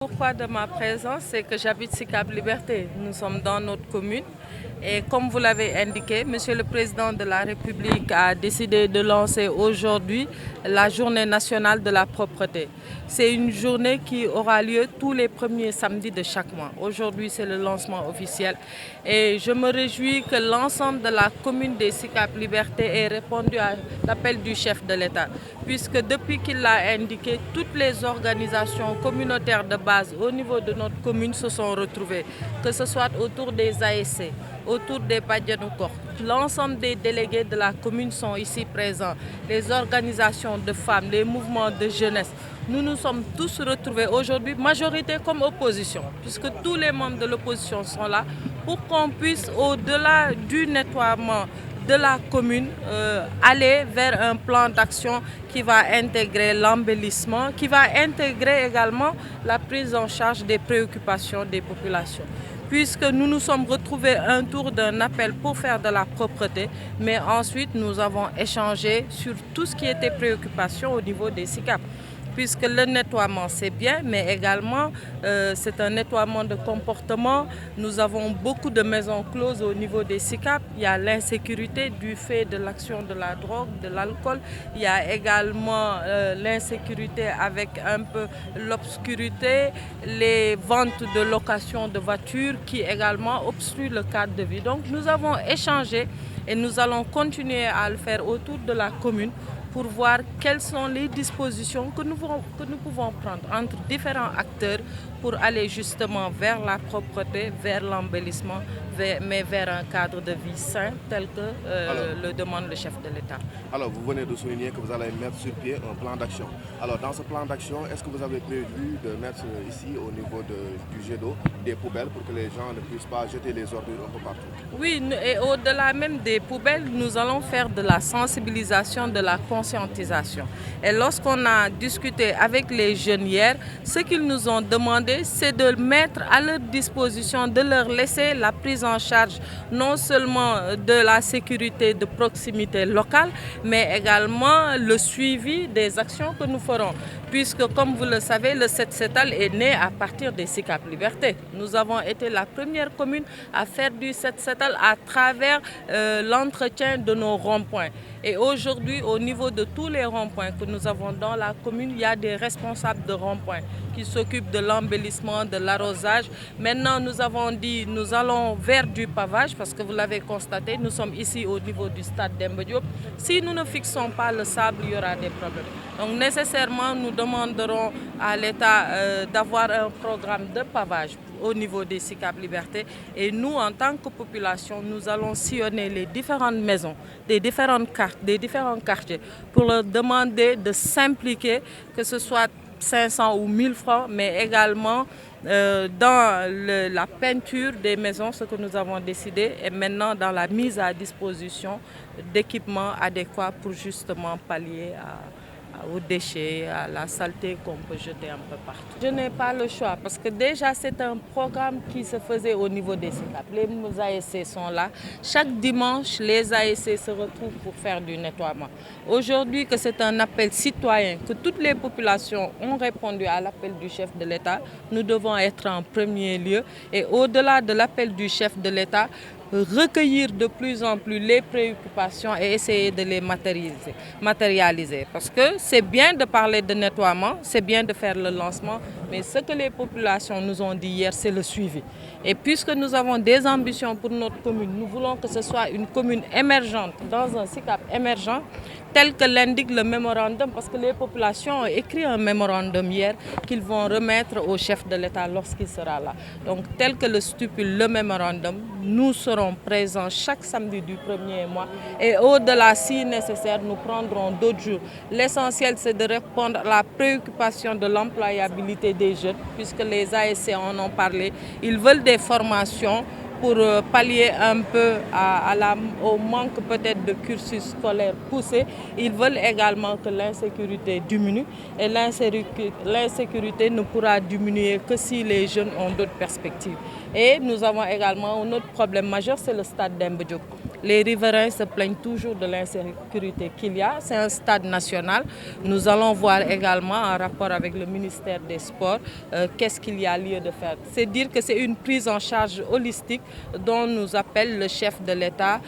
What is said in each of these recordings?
Pourquoi de ma présence, c'est que j'habite Sicap Liberté. Nous sommes dans notre commune et comme vous l'avez indiqué, Monsieur le Président de la République a décidé de lancer aujourd'hui la Journée nationale de la propreté. C'est une journée qui aura lieu tous les premiers samedis de chaque mois. Aujourd'hui, c'est le lancement officiel et je me réjouis que l'ensemble de la commune des Sicap Liberté ait répondu à l'appel du chef de l'État, puisque depuis qu'il l'a indiqué, toutes les organisations communautaires de base au niveau de notre commune se sont retrouvées, que ce soit autour des ASC, autour des Badianoukor. L'ensemble des délégués de la commune sont ici présents, les organisations de femmes, les mouvements de jeunesse. Nous nous sommes tous retrouvés aujourd'hui, majorité comme opposition, puisque tous les membres de l'opposition sont là pour qu'on puisse, au-delà du nettoiement de la commune, aller vers un plan d'action qui va intégrer l'embellissement, qui va intégrer également la prise en charge des préoccupations des populations. Puisque nous nous sommes retrouvés un tour d'un appel pour faire de la propreté, mais ensuite nous avons échangé sur tout ce qui était préoccupation au niveau des SICAP. Puisque le nettoiement c'est bien, mais également c'est un nettoiement de comportement. Nous avons beaucoup de maisons closes au niveau des SICAP. Il y a l'insécurité du fait de l'action de la drogue, de l'alcool. Il y a également l'insécurité avec un peu l'obscurité, les ventes de location de voitures qui également obstruent le cadre de vie. Donc nous avons échangé et nous allons continuer à le faire autour de la commune pour voir quelles sont les dispositions que nous pouvons prendre entre différents acteurs pour aller justement vers la propreté, vers l'embellissement, mais vers un cadre de vie sain tel que le demande le chef de l'État. Alors, vous venez de souligner que vous allez mettre sur pied un plan d'action. Alors, dans ce plan d'action, est-ce que vous avez prévu de mettre ici, au niveau du jet d'eau, des poubelles pour que les gens ne puissent pas jeter les ordures un peu partout? Oui, et au-delà même des poubelles, nous allons faire de la sensibilisation, de la conscientisation. Et lorsqu'on a discuté avec les jeunes hier, ce qu'ils nous ont demandé, c'est de mettre à leur disposition, de leur laisser la prise en charge non seulement de la sécurité de proximité locale, mais également le suivi des actions que nous ferons. Puisque, comme vous le savez, le Set-Setal est né à partir des SICAP Liberté. Nous avons été la première commune à faire du Set-Setal à travers l'entretien de nos ronds-points. Et aujourd'hui, au niveau de tous les ronds-points que nous avons dans la commune, il y a des responsables de ronds-points qui s'occupent de l'embellissement, de l'arrosage. Maintenant, nous avons dit, nous allons vers du pavage parce que vous l'avez constaté, nous sommes ici au niveau du stade Demba Diop. Si nous ne fixons pas le sable, il y aura des problèmes. Donc nécessairement, nous demanderons à l'État d'avoir un programme de pavage au niveau des SICAP Liberté. Et nous, en tant que population, nous allons sillonner les différentes maisons, des différents quartiers, pour leur demander de s'impliquer, que ce soit 500 ou 1000 francs, mais également dans la peinture des maisons, ce que nous avons décidé, et maintenant dans la mise à disposition d'équipements adéquats pour justement pallier aux déchets, à la saleté qu'on peut jeter un peu partout. Je n'ai pas le choix parce que déjà c'est un programme qui se faisait au niveau des SICAP. Les ASC sont là. Chaque dimanche, les ASC se retrouvent pour faire du nettoiement. Aujourd'hui, que c'est un appel citoyen, que toutes les populations ont répondu à l'appel du chef de l'État, nous devons être en premier lieu. Et au-delà de l'appel du chef de l'État, recueillir de plus en plus les préoccupations et essayer de les matérialiser. Parce que c'est bien de parler de nettoiement, c'est bien de faire le lancement, mais ce que les populations nous ont dit hier, c'est le suivi. Et puisque nous avons des ambitions pour notre commune, nous voulons que ce soit une commune émergente, dans un SICAP émergent, tel que l'indique le mémorandum, parce que les populations ont écrit un mémorandum hier qu'ils vont remettre au chef de l'État lorsqu'il sera là. Donc, tel que le stipule le mémorandum, nous serons présents chaque samedi du premier mois et au-delà, si nécessaire, nous prendrons d'autres jours. L'essentiel, c'est de répondre à la préoccupation de l'employabilité des jeunes, puisque les ASC en ont parlé. Ils veulent des formations pour pallier un peu au manque peut-être de cursus scolaire poussé. Ils veulent également que l'insécurité diminue et l'insécurité ne pourra diminuer que si les jeunes ont d'autres perspectives. Et nous avons également un autre problème majeur, c'est le stade Demba Diop. Les riverains se plaignent toujours de l'insécurité qu'il y a. C'est un stade national. Nous allons voir également en rapport avec le ministère des Sports qu'est-ce qu'il y a lieu de faire. C'est dire que c'est une prise en charge holistique dont nous appelle le chef de l'État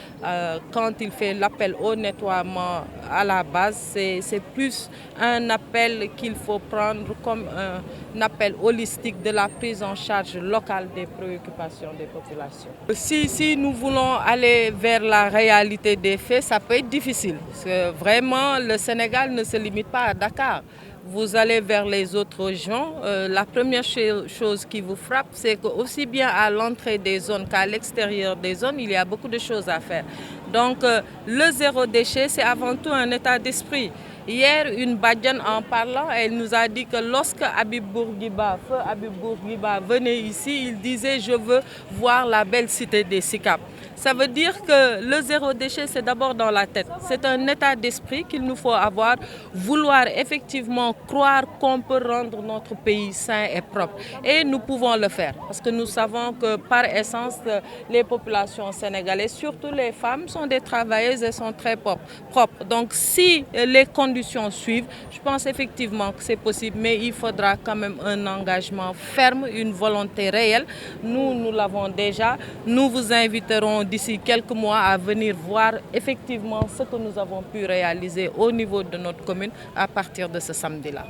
quand il fait l'appel au nettoiement à la base. C'est plus un appel qu'il faut prendre comme un appel holistique de la prise en charge locale des préoccupations des populations. Si nous voulons aller vers la réalité des faits, ça peut être difficile. Parce que vraiment, le Sénégal ne se limite pas à Dakar. Vous allez vers les autres régions, la première chose qui vous frappe, c'est qu'aussi bien à l'entrée des zones qu'à l'extérieur des zones, il y a beaucoup de choses à faire. Donc le zéro déchet, c'est avant tout un état d'esprit. Hier, une Badiane en parlant, elle nous a dit que lorsque Habib Bourguiba, feu Habib Bourguiba venait ici, il disait « je veux voir la belle cité des SICAP ». Ça veut dire que le zéro déchet, c'est d'abord dans la tête. C'est un état d'esprit qu'il nous faut avoir, vouloir effectivement croire qu'on peut rendre notre pays sain et propre. Et nous pouvons le faire, parce que nous savons que par essence, les populations sénégalaises, surtout les femmes, sont des travailleuses et sont très propres. Donc si les conditions suivent, je pense effectivement que c'est possible, mais il faudra quand même un engagement ferme, une volonté réelle. Nous l'avons déjà. Nous vous inviterons d'ici quelques mois à venir voir effectivement ce que nous avons pu réaliser au niveau de notre commune à partir de ce samedi-là.